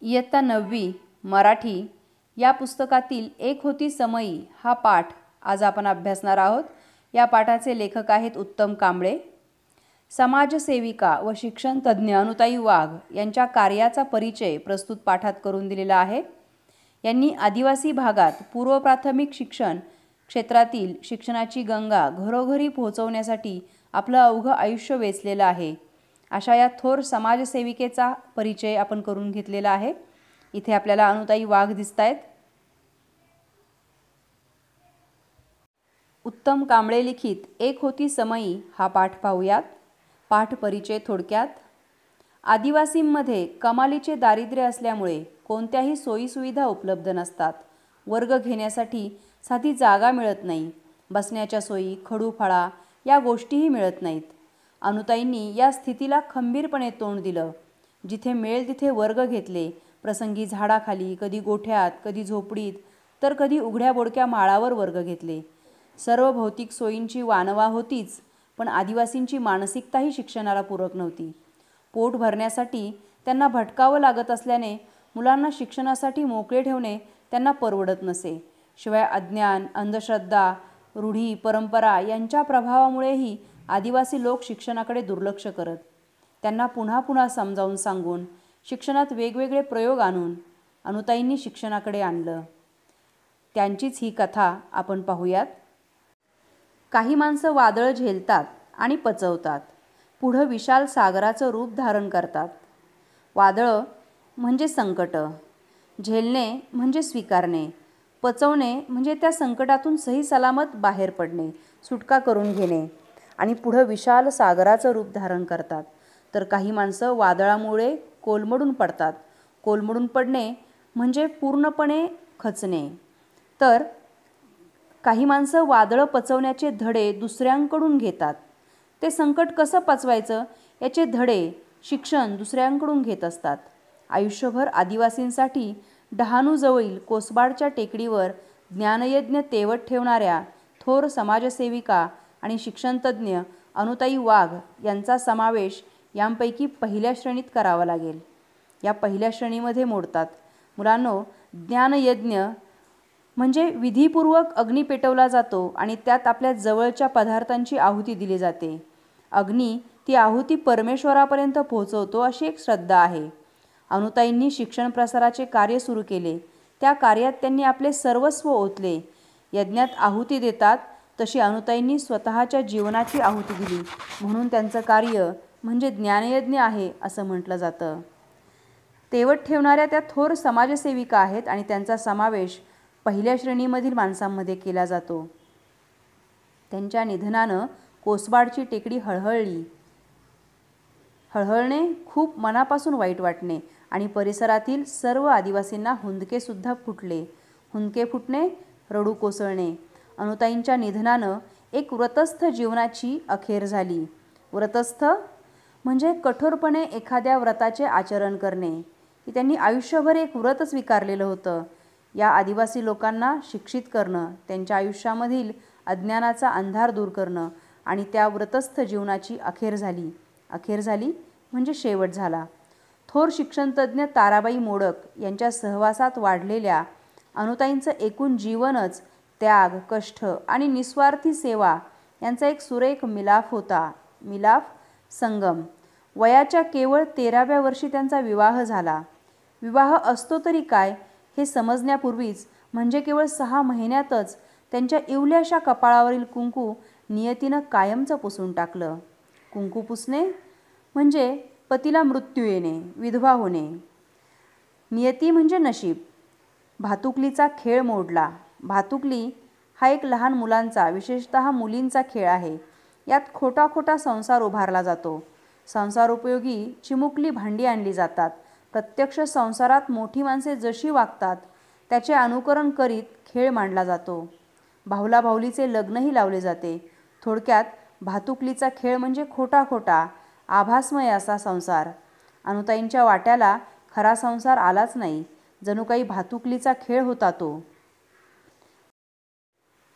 इयत्ता 9वी मराठी या पुस्तकातील एक होती समयी हा पाठ आज आपण अभ्यासणार आहोत। या पाठाचे लेखक आहेत उत्तम कांबळे। समाजसेविका व शिक्षण तज्ज्ञ अनुताई वाघ यांच्या कार्याचा परिचय प्रस्तुत पाठात करून दिलेला आहे। यांनी आदिवासी भागात पूर्व प्राथमिक शिक्षण क्षेत्रातील शिक्षणाची गंगा घरोघरी पोहोचवण्यासाठी आपलं अवघं आयुष्य वेचलेलं आहे। अशा या थोर समाजसेविकेचा परिचय आपण करून घेतलेला आहे। इथे आपल्याला अनुताई वाघ दिसतायत। उत्तम कांबळे लिखित एक होती समयी हा पाठ पाहूयात। पाठ परिचय थोडक्यात। आदिवासींमध्ये कमालीचे दारिद्र्य असल्यामुळे कोणत्याही सोयीसुविधा उपलब्ध नसतात। वर्ग घेण्यासाठी साधी जागा मिळत नाही। बसण्याच्या सोयी, खडूफळा या गोष्टीही मिळत नाहीत। अनुताईंनी या स्थितीला खंबीरपणे तोंड दिलं। जिथे मिळेल तिथे वर्ग घेतले। प्रसंगी झाडाखाली, कधी गोठ्यात, कधी झोपडीत, तर कधी उघड्या बोडक्या माळावर वर्ग घेतले। सर्व भौतिक सोयींची वानवा होतीच, पण आदिवासींची मानसिकताही शिक्षणाला पूरक नव्हती। पोट भरण्यासाठी त्यांना भटकावं लागत असल्याने मुलांना शिक्षणासाठी मोकळे ठेवणे त्यांना परवडत नसे। शिवाय अज्ञान, अंधश्रद्धा, रूढी, परंपरा यांच्या प्रभावामुळेही आदिवासी लोक शिक्षणाकडे दुर्लक्ष करत। त्यांना पुन्हा पुन्हा समजावून सांगून शिक्षणात वेगवेगळे प्रयोग आणून अनुताईंनी शिक्षणाकडे आणलं। त्यांचीच ही कथा आपण पाहूयात। काही माणसं वादळ झेलतात आणि पचवतात, पुढं विशाल सागराचं रूप धारण करतात। वादळ म्हणजे संकट, झेलणे म्हणजे स्वीकारणे, पचवणे म्हणजे त्या संकटातून सही सलामत बाहेर पडणे, सुटका करून घेणे आणि पुढं विशाल सागराचं रूप धारण करतात। तर काही माणसं वादळामुळे कोलमडून पडतात। कोलमडून पडणे म्हणजे पूर्णपणे खचणे। तर काही माणसं वादळं पचवण्याचे धडे दुसऱ्यांकडून घेतात। ते संकट कसं पचवायचं याचे धडे, शिक्षण दुसऱ्यांकडून घेत असतात। आयुष्यभर आदिवासींसाठी डहाणूजवळील कोसबाडच्या टेकडीवर ज्ञानयज्ञ तेवत ठेवणाऱ्या थोर समाजसेविका आणि शिक्षणतज्ज्ञ अनुताई वाघ यांचा समावेश यांपैकी पहिल्या श्रेणीत करावा लागेल। या पहिल्या श्रेणीमध्ये मोडतात। मुलांनो, ज्ञानयज्ञ म्हणजे विधीपूर्वक अग्नी पेटवला जातो आणि त्यात आपल्या जवळच्या पदार्थांची आहुती दिली जाते। अग्नी ती आहुती परमेश्वरापर्यंत पोहोचवतो अशी एक श्रद्धा आहे। अनुताईंनी शिक्षण प्रसाराचे कार्य सुरू केले। त्या कार्यात त्यांनी आपले सर्वस्व ओतले। यज्ञात आहुती देतात तशी अनुताईंनी स्वतःच्या जीवनाची आहुती दिली, म्हणून त्यांचं कार्य म्हणजे ज्ञानयज्ञ आहे असं म्हटलं जातं। तेवत ठेवणाऱ्या त्या थोर समाजसेविका आहेत आणि त्यांचा समावेश पहिल्या श्रेणीमधील माणसांमध्ये केला जातो। त्यांच्या निधनानं कोसबाडची टेकडी हळहळली। हळहळणे खूप मनापासून वाईट वाटणे आणि परिसरातील सर्व आदिवासींना हुंदकेसुद्धा फुटले। हुंदके फुटणे, रडू कोसळणे। अनुताईंच्या निधनानं एक व्रतस्थ जीवनाची अखेर झाली। व्रतस्थ म्हणजे कठोरपणे एखाद्या व्रताचे आचरण करणे, की त्यांनी आयुष्यभर एक व्रत स्वीकारलेलं होतं। या आदिवासी लोकांना शिक्षित करणं, त्यांच्या आयुष्यामधील अज्ञानाचा अंधार दूर करणं आणि त्या व्रतस्थ जीवनाची अखेर झाली। अखेर झाली म्हणजे शेवट झाला। थोर शिक्षणतज्ज्ञ ताराबाई मोडक यांच्या सहवासात वाढलेल्या अनुताईंचं एकूण जीवनच त्याग, कष्ट आणि निस्वार्थी सेवा यांचा एक सुरेख मिलाफ होता। मिलाफ, संगम। वयाच्या केवळ 13व्या वर्षी त्यांचा विवाह झाला। विवाह असतो तरी काय हे समजण्यापूर्वीच म्हणजे केवळ 6 महिन्यातच त्यांच्या इवल्याशा कपाळावरील कुंकू नियतीनं कायमचं पुसून टाकलं। कुंकू पुसणे म्हणजे पतीला मृत्यू येणे, विधवा होणे। नियती म्हणजे नशीब। भातुकलीचा खेळ मोडला। भातुकली हा एक लहान मुलांचा, विशेषतः मुलींचा खेळ आहे। यात खोटा खोटा संसार उभारला जातो। संसारोपयोगी चिमुकली भांडी आणली जातात। प्रत्यक्ष संसारात मोठी माणसे जशी वागतात त्याचे अनुकरण करीत खेळ मांडला जातो। भावला भावलीचे लग्नही लावले जाते। थोडक्यात भातुकलीचा खेळ म्हणजे खोटा खोटा, आभासमय असा संसार। अनुताईंच्या वाट्याला खरा संसार आलाच नाही, जणू काही भातुकलीचा खेळ होता तो।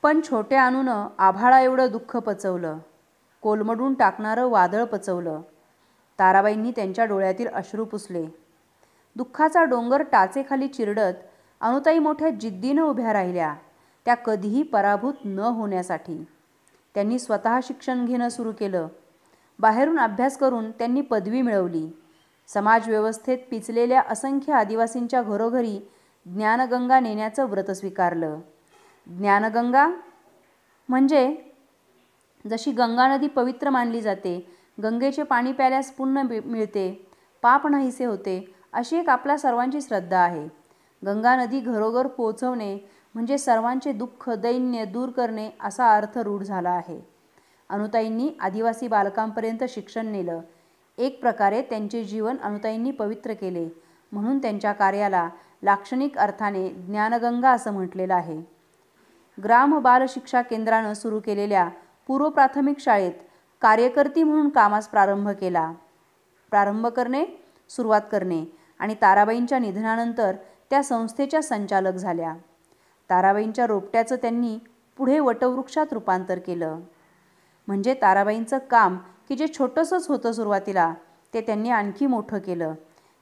पण छोट्या अनुनं आभाळा एवढं दुःख पचवलं, कोलमडून टाकणारं वादळ पचवलं। ताराबाईंनी त्यांच्या डोळ्यातील अश्रू पुसले। दुःखाचा डोंगर टाचेखाली चिरडत अनुताई मोठ्या जिद्दीनं उभ्या राहिल्या, त्या कधीही पराभूत न होण्यासाठी. त्यांनी स्वतः शिक्षण घेणं सुरू केलं. बाहेरून अभ्यास करून त्यांनी पदवी मिळवली. समाजव्यवस्थेत पिचलेल्या असंख्य आदिवासींच्या घरोघरी ज्ञानगंगा नेण्याचं व्रत स्वीकारलं. ज्ञानगंगा म्हणजे जशी गंगा नदी पवित्र मानली जाते, गंगेचे पाणी प्याल्यास पुण्य मिळते, पाप नाहीसे होते, अशी एक आपल्या सर्वांची श्रद्धा आहे. गंगा नदी घरोघर पोहोचवणे म्हणजे सर्वांचे दुःख दैन्य दूर करणे असा अर्थ रूढ झाला आहे. अनुताईंनी आदिवासी बालकांपर्यंत शिक्षण नेलं. एक प्रकारे त्यांचे जीवन अनुताईंनी पवित्र केले, म्हणून त्यांच्या कार्याला लाक्षणिक अर्थाने ज्ञानगंगा असं म्हटलेलं आहे. ग्राम बाल शिक्षा केंद्रानं सुरू केलेल्या पूर्व प्राथमिक शाळेत कार्यकर्ती म्हणून कामास प्रारंभ करणे सुरुवात करणे आणि ताराबाईंच्या निधनानंतर त्या संस्थेच्या संचालक झाल्या. ताराबाईंच्या रोपट्याचं त्यांनी पुढे वटवृक्षात रूपांतर केलं. म्हणजे ताराबाईंचं काम की जे छोटंसंच होतं सुरुवातीला, ते त्यांनी आणखी मोठं केलं.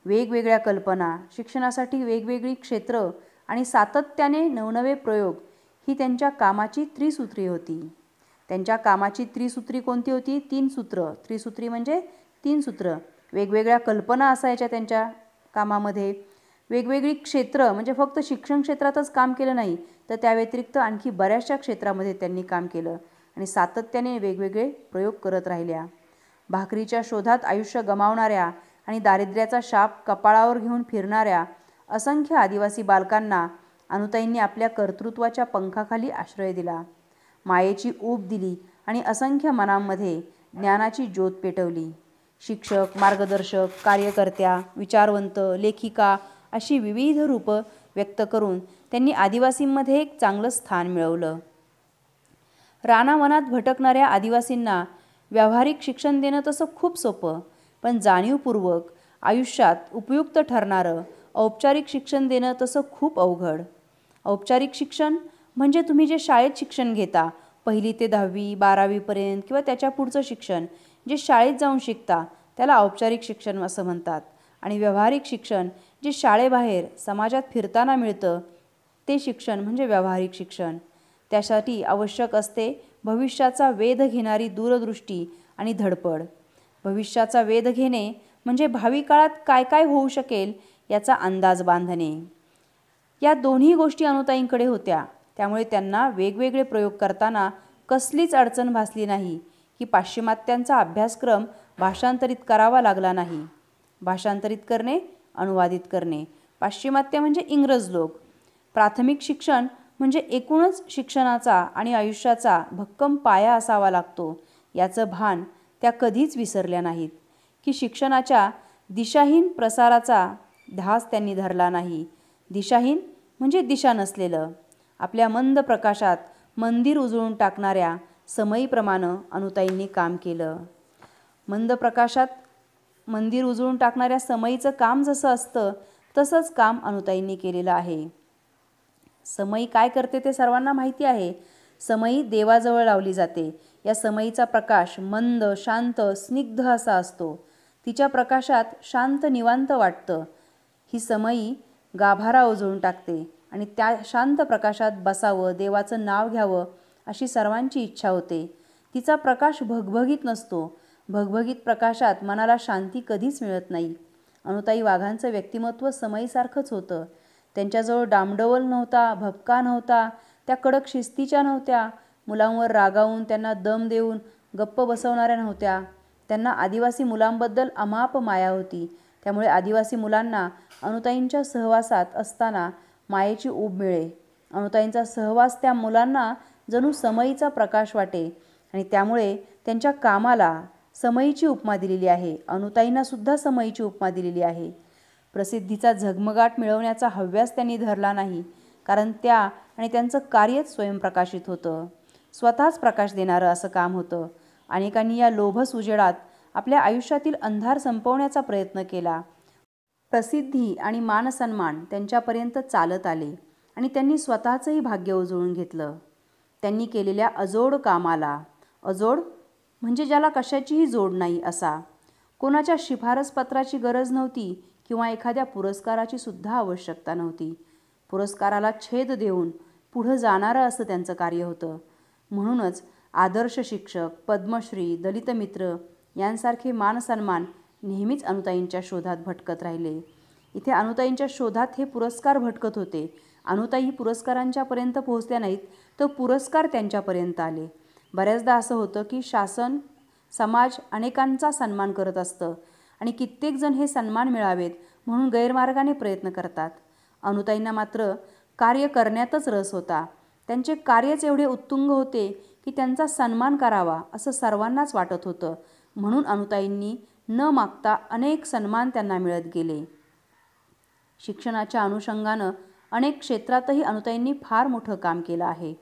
वेगवेगळ्या कल्पना, शिक्षणासाठी वेगवेगळी क्षेत्र आणि सातत्याने नवनवे प्रयोग ही त्यांच्या कामाची त्रिसूत्री होती. त्यांच्या कामाची त्रिसूत्री कोणती होती? 3 सूत्र. त्रिसूत्री म्हणजे 3 सूत्र. वेगवेगळ्या कल्पना असायच्या त्यांच्या कामामध्ये. वेगवेगळी क्षेत्र म्हणजे फक्त शिक्षण क्षेत्रातच काम केलं नाही, तर त्या व्यतिरिक्त आणखी बऱ्याचशा क्षेत्रामध्ये त्यांनी काम केलं आणि सातत्याने वेगवेगळे प्रयोग करत राहिल्या. भाकरीच्या शोधात आयुष्य गमावणाऱ्या आणि दारिद्र्याचा शाप कपाळावर घेऊन फिरणाऱ्या असंख्य आदिवासी बालकांना अनुताईंनी आपल्या कर्तृत्वाच्या पंखाखाली आश्रय दिला. मायेची ऊब दिली आणि असंख्य मनांमध्ये ज्ञानाची ज्योत पेटवली. शिक्षक, मार्गदर्शक, कार्यकर्त्या, विचारवंत, लेखिका अशी विविध रूपं व्यक्त करून त्यांनी आदिवासींमध्ये एक चांगलं स्थान मिळवलं. रानावनात भटकणाऱ्या आदिवासींना व्यावहारिक शिक्षण देणं तसं खूप सोपं, पण जाणीवपूर्वक आयुष्यात उपयुक्त ठरणारं औपचारिक शिक्षण देणं तसं खूप अवघड. औपचारिक शिक्षण म्हणजे तुम्ही जे शाळेत शिक्षण घेता, 1ली ते 10वी 12वीपर्यंत किंवा त्याच्या पुढचं शिक्षण जे शाळेत जाऊन शिकता, त्याला औपचारिक शिक्षण असं म्हणतात. आणि व्यावहारिक शिक्षण जे शाळेबाहेर समाजात फिरताना मिळतं, ते शिक्षण म्हणजे व्यावहारिक शिक्षण. त्यासाठी आवश्यक असते भविष्याचा वेध घेणारी दूरदृष्टी आणि धडपड. भविष्याचा वेध घेणे म्हणजे भावी काळात काय काय होऊ शकेल याचा अंदाज बांधणे. या दोन्ही गोष्टी अनुताईंकडे होत्या. त्यामुळे त्यांना वेगवेगळे प्रयोग करताना कसलीच अडचण भासली नाही की पाश्चिमात्यांचा अभ्यासक्रम भाषांतरित करावा लागला नाही. भाषांतरित करणे, अनुवादित करणे. पाश्चिमात्य म्हणजे इंग्रज लोक. प्राथमिक शिक्षण म्हणजे एकूणच शिक्षणाचा आणि आयुष्याचा भक्कम पाया असावा लागतो, याचं भान त्या कधीच विसरल्या नाहीत. की शिक्षणाच्या दिशाहीन प्रसाराचा ध्यास त्यांनी धरला नाही. दिशाहीन म्हणजे दिशा नसलेलं. आपल्या मंद प्रकाशात मंदिर उजळून टाकणाऱ्या समईप्रमाणे अनुताईंनी काम केलं. मंद प्रकाशात मंदिर उजळून टाकणाऱ्या समईचं काम जसं असतं, तसंच काम अनुताईंनी केलेलं आहे. समई काय करते ते सर्वांना माहिती आहे. समई देवाजवळ लावली जाते. या समईचा प्रकाश मंद, शांत, स्निग्ध असा असतो. तिच्या प्रकाशात शांत निवांत वाटतं. ही समई गाभारा उजळून टाकते आणि त्या शांत प्रकाशात बसावं, देवाचं नाव घ्यावं अशी सर्वांची इच्छा होते. तिचा प्रकाश भगभगीत नसतो. भगभगीत प्रकाशात मनाला शांती कधीच मिळत नाही. अनुताई वाघांचं व्यक्तिमत्व समईसारखंच होतं. त्यांच्याजवळ डामडवल नव्हता, भपका नव्हता, त्या कडक शिस्तीच्या नव्हत्या, मुलांवर रागावून त्यांना दम देऊन गप्प बसवणाऱ्या नव्हत्या. त्यांना आदिवासी मुलांबद्दल अमाप माया होती. त्यामुळे आदिवासी मुलांना अनुताईंच्या सहवासात असताना मायेची ऊब मिळे. अनुताईंचा सहवास त्या मुलांना जणू समईचा प्रकाश वाटे आणि त्यामुळे त्यांच्या कामाला समईची उपमा दिलेली आहे. अनुताईंना सुद्धा समईची उपमा दिलेली आहे. प्रसिद्धीचा झगमगाट मिळवण्याचा हव्यास त्यांनी धरला नाही, कारण त्या आणि त्यांचं कार्यच स्वयंप्रकाशित होतं. स्वतःच प्रकाश देणारं असं काम होतं. अनेकांनी या लोभस उजेडात आपल्या आयुष्यातील अंधार संपवण्याचा प्रयत्न केला. प्रसिद्धी आणि मानसन्मान त्यांच्यापर्यंत चालत आले आणि त्यांनी स्वतःचंही भाग्य उजळून घेतलं. त्यांनी केलेल्या अजोड कामाला, अजोड म्हणजे ज्याला कशाचीही जोड नाही असा, कोणाच्या शिफारस पत्राची गरज नव्हती किंवा एखाद्या पुरस्काराची सुद्धा आवश्यकता नव्हती. पुरस्काराला छेद देऊन पुढं जाणारं असं त्यांचं कार्य होतं. म्हणूनच आदर्श शिक्षक, पद्मश्री, दलित मित्र यांसारखे मानसन्मान नेहमीच अनुताईंच्या शोधात भटकत राहिले. इथे अनुताईंच्या शोधात हे पुरस्कार भटकत होते. अनुताई पुरस्कारांच्यापर्यंत पोहोचल्या नाहीत, तर पुरस्कार त्यांच्यापर्यंत आले. बऱ्याचदा असं होतं की शासन, समाज अनेकांचा सन्मान करत असतं आणि कित्येक जण हे सन्मान मिळावेत म्हणून गैरमार्गाने प्रयत्न करतात. अनुताईंना मात्र कार्य करण्यातच रस होता. त्यांचे कार्यच एवढे उत्तुंग होते की त्यांचा सन्मान करावा असं सर्वांनाच वाटत होतं. म्हणून अनुताईंनी न मागता अनेक सन्मान त्यांना मिळत गेले. शिक्षणाच्या अनुषंगानं अनेक क्षेत्रातही अनुताईंनी फार मोठं काम केलं आहे.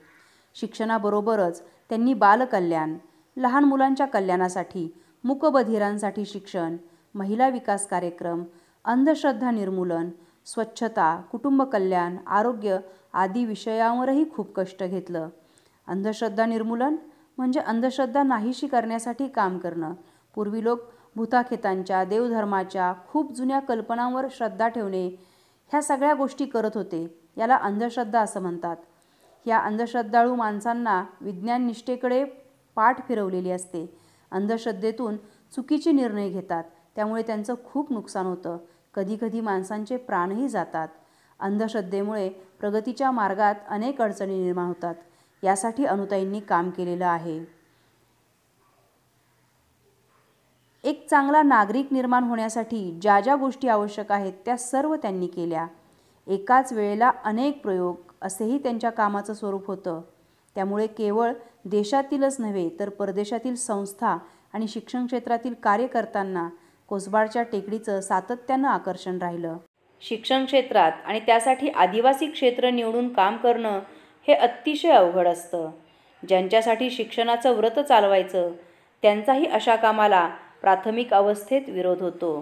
शिक्षणाबरोबरच त्यांनी बालकल्याण, लहान मुलांच्या कल्याणासाठी, मूकबधिरांसाठी शिक्षण, महिला विकास कार्यक्रम, अंधश्रद्धा निर्मूलन, स्वच्छता, कुटुंब कल्याण, आरोग्य आदी विषयांवरही खूप कष्ट घेतलं. अंधश्रद्धा निर्मूलन म्हणजे अंधश्रद्धा नाहीशी करण्यासाठी काम करणं. पूर्वी लोक भूताखेतांच्या, देवधर्माच्या, खूप जुन्या कल्पनांवर श्रद्धा ठेवणे ह्या सगळ्या गोष्टी करत होते. याला अंधश्रद्धा असं म्हणतात. या अंधश्रद्धाळू माणसांना विज्ञान निष्ठेकडे पाठ फिरवलेली असते. अंधश्रद्धेतून चुकीचे निर्णय घेतात, त्यामुळे त्यांचं खूप नुकसान होतं. कधीकधी माणसांचे प्राणही जातात. अंधश्रद्धेमुळे प्रगतीच्या मार्गात अनेक अडचणी निर्माण होतात. यासाठी अनुताईंनी काम केलेलं आहे. एक चांगला नागरिक निर्माण होण्यासाठी ज्या ज्या गोष्टी आवश्यक आहेत त्या सर्व त्यांनी केल्या. एकाच वेळेला अनेक प्रयोग असेही त्यांच्या कामाचं स्वरूप होतं. त्यामुळे केवळ देशातीलच नव्हे तर परदेशातील संस्था आणि शिक्षण क्षेत्रातील कार्यकर्त्यांना कोसबाडच्या टेकडीचं सातत्यानं आकर्षण राहिलं. शिक्षण क्षेत्रात आणि त्यासाठी आदिवासी क्षेत्र निवडून काम करणं हे अतिशय अवघड असतं. ज्यांच्यासाठी शिक्षणाचं व्रत चालवायचं त्यांचाही अशा कामाला प्राथमिक अवस्थेत विरोध होतो.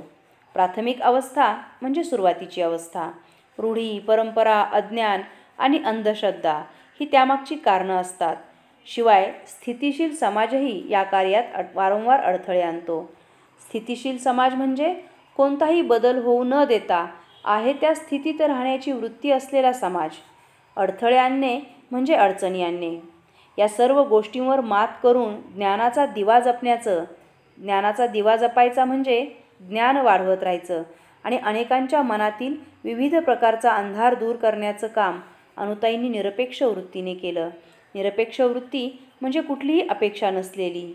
प्राथमिक अवस्था म्हणजे सुरुवातीची अवस्था. रूढी, परंपरा, अज्ञान आणि अंधश्रद्धा ही त्यामागची कारणं असतात. शिवाय स्थितिशील समाजही या कार्यात वारंवार अडथळे आणतो. स्थितिशील समाज म्हणजे कोणताही बदल होऊ न देता आहे त्या स्थितीत राहण्याची वृत्ती असलेला समाज. अडथळे आणणे म्हणजे अडचणी आणणे. या सर्व गोष्टींवर मात करून ज्ञानाचा दिवा जपायचा म्हणजे ज्ञान वाढवत राहायचं आणि अनेकांच्या मनातील विविध प्रकारचा अंधार दूर करण्याचं काम अनुताईंनी निरपेक्ष वृत्तीने केलं. निरपेक्ष वृत्ती म्हणजे कुठलीही अपेक्षा नसलेली.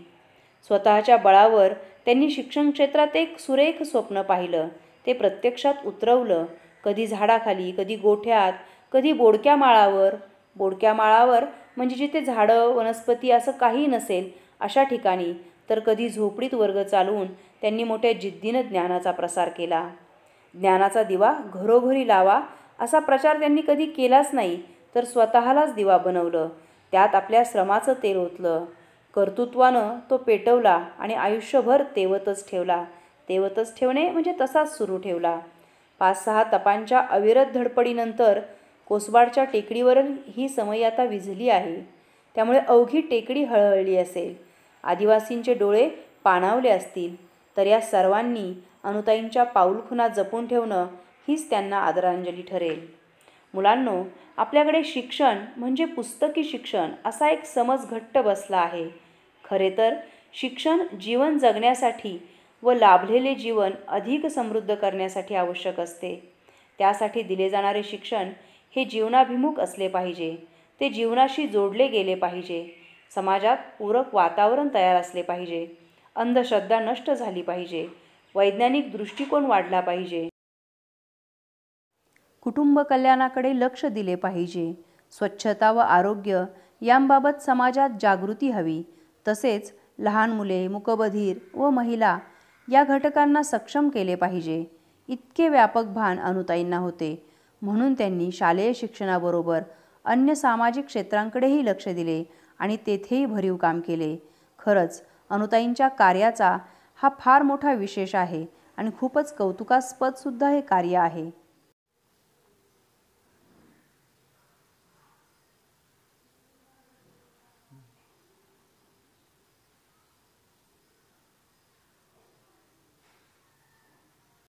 स्वतःच्या बळावर त्यांनी शिक्षण क्षेत्रात एक सुरेख स्वप्न पाहिलं. ते प्रत्यक्षात उतरवलं. कधी झाडाखाली, कधी गोठ्यात, कधी बोडक्या माळावर. बोडक्या माळावर म्हणजे जिथे झाडं, वनस्पती असं काही नसेल अशा ठिकाणी, तर कधी झोपडीत वर्ग चालवून त्यांनी मोठ्या जिद्दीनं ज्ञानाचा प्रसार केला. ज्ञानाचा दिवा घरोघरी लावा असा प्रचार त्यांनी कधी केलाच नाही, तर स्वतःलाच दिवा बनवलं. त्यात आपल्या श्रमाचं तेल ओतलं. कर्तृत्वानं तो पेटवला आणि आयुष्यभर तेवतच ठेवला. तेवतच ठेवणे म्हणजे तसाच सुरू ठेवला. 5-6 तपांच्या अविरत धडपडीनंतर कोसबाडच्या टेकडीवर ही समई आता विझली आहे. त्यामुळे अवघी टेकडी हळहळली असेल. आदिवासींचे डोळे पाणावले असतील. तर या सर्वांनी अनुताईंच्या पाऊलखुणा जपून ठेवणं हीच त्यांना आदरांजली ठरेल. मुलांनो, आपल्याकडे शिक्षण म्हणजे पुस्तकी शिक्षण असा एक समज घट्ट बसला आहे. खरे तर शिक्षण जीवन जगण्यासाठी व लाभलेले जीवन अधिक समृद्ध करण्यासाठी आवश्यक असते. त्यासाठी दिले जाणारे शिक्षण हे जीवनाभिमुख असले पाहिजे. ते जीवनाशी जोडले गेले पाहिजे. समाजात पूरक वातावरण तयार असले पाहिजे. अंधश्रद्धा नष्ट झाली पाहिजे. वैज्ञानिक दृष्टिकोन वाढला पाहिजे. कुटुंब कल्याणाकडे लक्ष दिले पाहिजे. स्वच्छता व आरोग्य यांबाबत समाजात जागृती हवी. तसेच लहान मुले, मूकबधीर व महिला या घटकांना सक्षम केले पाहिजे. इतके व्यापक भान अनुताईंना होते. म्हणून त्यांनी शालेय शिक्षणाबरोबर अन्य सामाजिक क्षेत्रांकडेही लक्ष दिले आणि तेथेही भरीव काम केले. खरंच अनुताईंच्या कार्याचा हा फार मोठा विशेष आहे आणि खूपच कौतुकास्पद सुद्धा हे कार्य आहे.